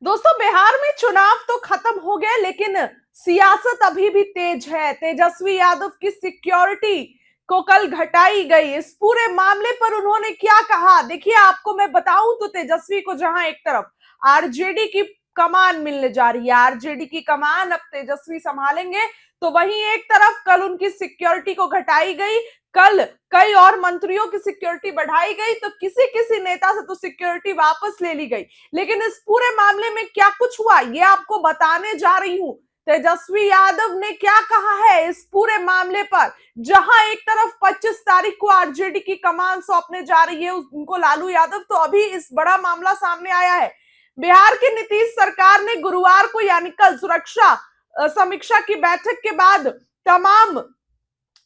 दोस्तों, बिहार में चुनाव तो खत्म हो गए, लेकिन सियासत अभी भी तेज है। तेजस्वी यादव की सिक्योरिटी को कल घटाई गई। इस पूरे मामले पर उन्होंने क्या कहा, देखिए आपको मैं बताऊं तो तेजस्वी को जहां एक तरफ आरजेडी की कमान मिलने जा रही है, आरजेडी की कमान अब तेजस्वी संभालेंगे, तो वहीं एक तरफ कल उनकी सिक्योरिटी को घटाई गई। कल कई और मंत्रियों की सिक्योरिटी बढ़ाई गई, तो किसी किसी नेता से तो सिक्योरिटी वापस ले ली गई। लेकिन इस पूरे मामले में क्या कुछ हुआ, ये आपको बताने जा रही हूं। तेजस्वी यादव ने क्या कहा है इस पूरे मामले पर, जहां एक तरफ 25 तारीख को आरजेडी की कमान सौंपने जा रही है उनको लालू यादव, तो अभी इस बड़ा मामला सामने आया है। बिहार की नीतीश सरकार ने गुरुवार को यानी कल सुरक्षा समीक्षा की बैठक के बाद तमाम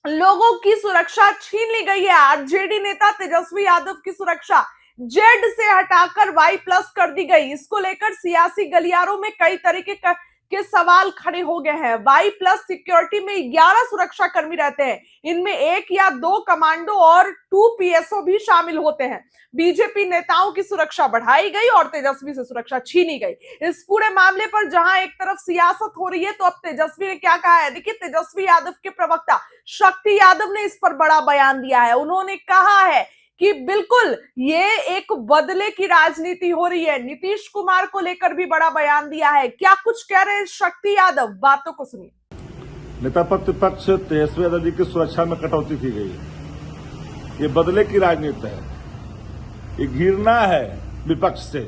लोगों की सुरक्षा छीन ली गई है। आरजेडी नेता तेजस्वी यादव की सुरक्षा जेड से हटाकर वाई प्लस कर दी गई। इसको लेकर सियासी गलियारों में कई तरीके के सवाल खड़े हो गए हैं। वाई प्लस सिक्योरिटी में 11 सुरक्षा कर्मी रहते हैं, इनमें 1 या 2 कमांडो और 2 पीएसओ भी शामिल होते हैं। बीजेपी नेताओं की सुरक्षा बढ़ाई गई और तेजस्वी से सुरक्षा छीनी गई। इस पूरे मामले पर जहां एक तरफ सियासत हो रही है, तो अब तेजस्वी ने क्या कहा है, देखिए तेजस्वी यादव के प्रवक्ता शक्ति यादव ने इस पर बड़ा बयान दिया है। उन्होंने कहा है कि बिल्कुल ये एक बदले की राजनीति हो रही है। नीतीश कुमार को लेकर भी बड़ा बयान दिया है। क्या कुछ कह रहे हैं शक्ति यादव, बातों को सुनिए। नेता प्रतिपक्ष तेजस्वी यादव जी की सुरक्षा में कटौती की गई है। ये बदले की राजनीति है, ये घृणा है विपक्ष से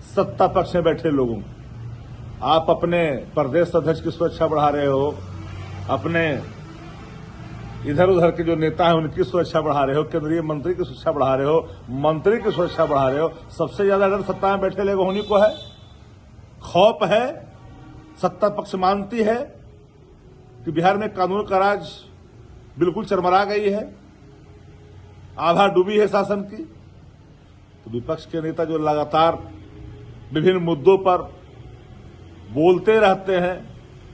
सत्ता पक्ष में बैठे लोगों को। आप अपने प्रदेश अध्यक्ष की सुरक्षा बढ़ा रहे हो, अपने इधर उधर के जो नेता हैं उनकी सुरक्षा बढ़ा रहे हो, केंद्रीय मंत्री की सुरक्षा बढ़ा रहे हो, मंत्री की सुरक्षा बढ़ा रहे हो। सबसे ज्यादा डर सत्ता में बैठे लोग उन्हीं को है। खौफ है, सत्ता पक्ष मानती है कि बिहार में कानून का राज बिल्कुल चरमरा गई है, आभा डूबी है शासन की। तो विपक्ष के नेता जो लगातार विभिन्न मुद्दों पर बोलते रहते हैं,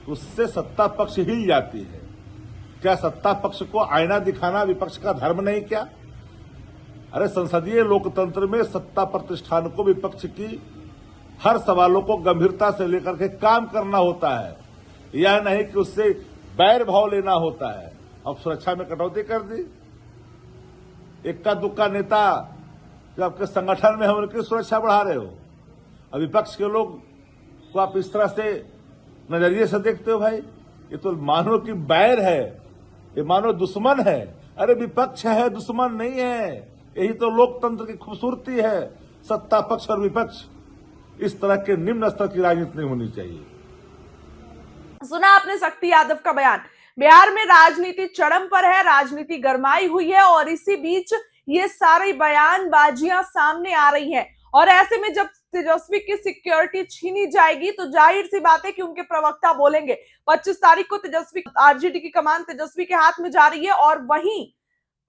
उससे सत्ता पक्ष हिल जाती है। क्या सत्ता पक्ष को आईना दिखाना विपक्ष का धर्म नहीं क्या? अरे संसदीय लोकतंत्र में सत्ता प्रतिष्ठान को विपक्ष की हर सवालों को गंभीरता से लेकर के काम करना होता है, यह नहीं कि उससे बैर भाव लेना होता है। अब सुरक्षा में कटौती कर दी। इक्का दुक्का नेता जो आपके संगठन में है उनकी सुरक्षा बढ़ा रहे हो। अब विपक्ष के लोग को आप इस तरह से नजरिए से देखते हो, भाई ये तो मानो कि बैर है, ये मानो दुश्मन है। अरे विपक्ष है, दुश्मन नहीं है। यही तो लोकतंत्र की खूबसूरती है। सत्ता पक्ष और विपक्ष इस तरह के निम्न स्तर की राजनीति नहीं होनी चाहिए। सुना आपने शक्ति यादव का बयान। बिहार में राजनीति चरम पर है, राजनीति गरमाई हुई है और इसी बीच ये सारी बयानबाजियां सामने आ रही हैं। और ऐसे में जब तेजस्वी की सिक्योरिटी छीनी जाएगी, तो जाहिर सी बात है कि उनके प्रवक्ता बोलेंगे। 25 तारीख को तेजस्वी आरजेडी की कमान तेजस्वी के हाथ में जा रही है और वहीं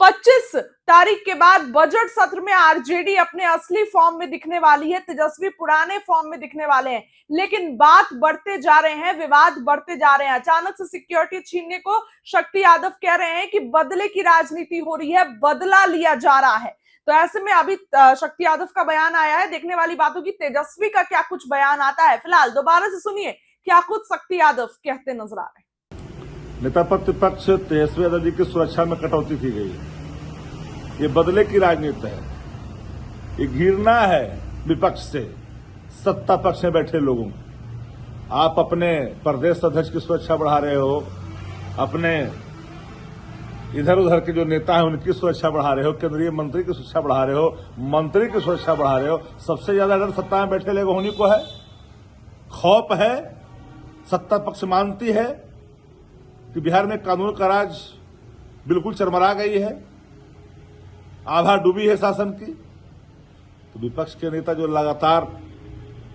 25 तारीख के बाद बजट सत्र में आरजेडी अपने असली फॉर्म में दिखने वाली है, तेजस्वी पुराने फॉर्म में दिखने वाले हैं। लेकिन बात बढ़ते जा रहे हैं, विवाद बढ़ते जा रहे हैं। अचानक से सिक्योरिटी छीनने को शक्ति यादव कह रहे हैं कि बदले की राजनीति हो रही है, बदला लिया जा रहा है। तो ऐसे में अभी शक्ति यादव का बयान आया है, देखने वाली बातों की तेजस्वी का क्या कुछ बयान आता है। फिलहाल दोबारा से सुनिए क्या कुछ शक्ति यादव कहते नजर आ रहे हैं। नेता प्रतिपक्ष तेजस्वी यादव जी की सुरक्षा में कटौती की गई है। ये बदले की राजनीति है, ये घृणा है विपक्ष से सत्ता पक्ष में बैठे लोगों को। आप अपने प्रदेश अध्यक्ष की सुरक्षा बढ़ा रहे हो, अपने इधर उधर के जो नेता हैं उनकी सुरक्षा बढ़ा रहे हो, केंद्रीय मंत्री की सुरक्षा बढ़ा रहे हो, मंत्री की सुरक्षा बढ़ा रहे हो। सबसे ज्यादा डर सत्ता में बैठे लोग उन्हीं को है। खौफ है, सत्ता पक्ष मानती है कि बिहार में कानून का राज बिल्कुल चरमरा गई है, आभा डूबी है शासन की। तो विपक्ष के नेता जो लगातार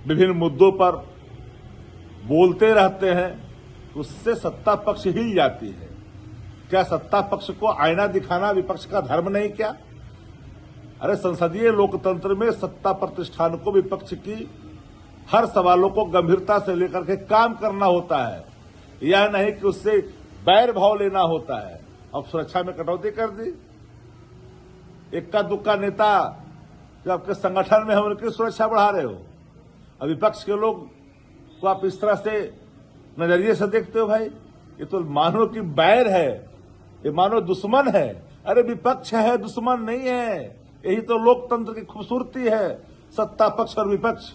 विभिन्न मुद्दों पर बोलते रहते हैं, उससे सत्ता पक्ष हिल जाती है। क्या सत्ता पक्ष को आईना दिखाना विपक्ष का धर्म नहीं क्या? अरे संसदीय लोकतंत्र में सत्ता प्रतिष्ठान को विपक्ष की हर सवालों को गंभीरता से लेकर के काम करना होता है, यह नहीं कि उससे बैर भाव लेना होता है। अब सुरक्षा में कटौती कर दी। इक्का दुक्का नेता जो आपके संगठन में है उनकी सुरक्षा बढ़ा रहे हो, अब विपक्ष के लोग को आप इस तरह से नजरिए से देखते हो भाई, ये तो मानो कि बैर है, ये मानो दुश्मन है। अरे विपक्ष है, दुश्मन नहीं है। यही तो लोकतंत्र की खूबसूरती है। सत्ता पक्ष और विपक्ष,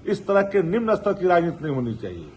इस तरह के निम्न स्तर की राजनीति नहीं होनी चाहिए।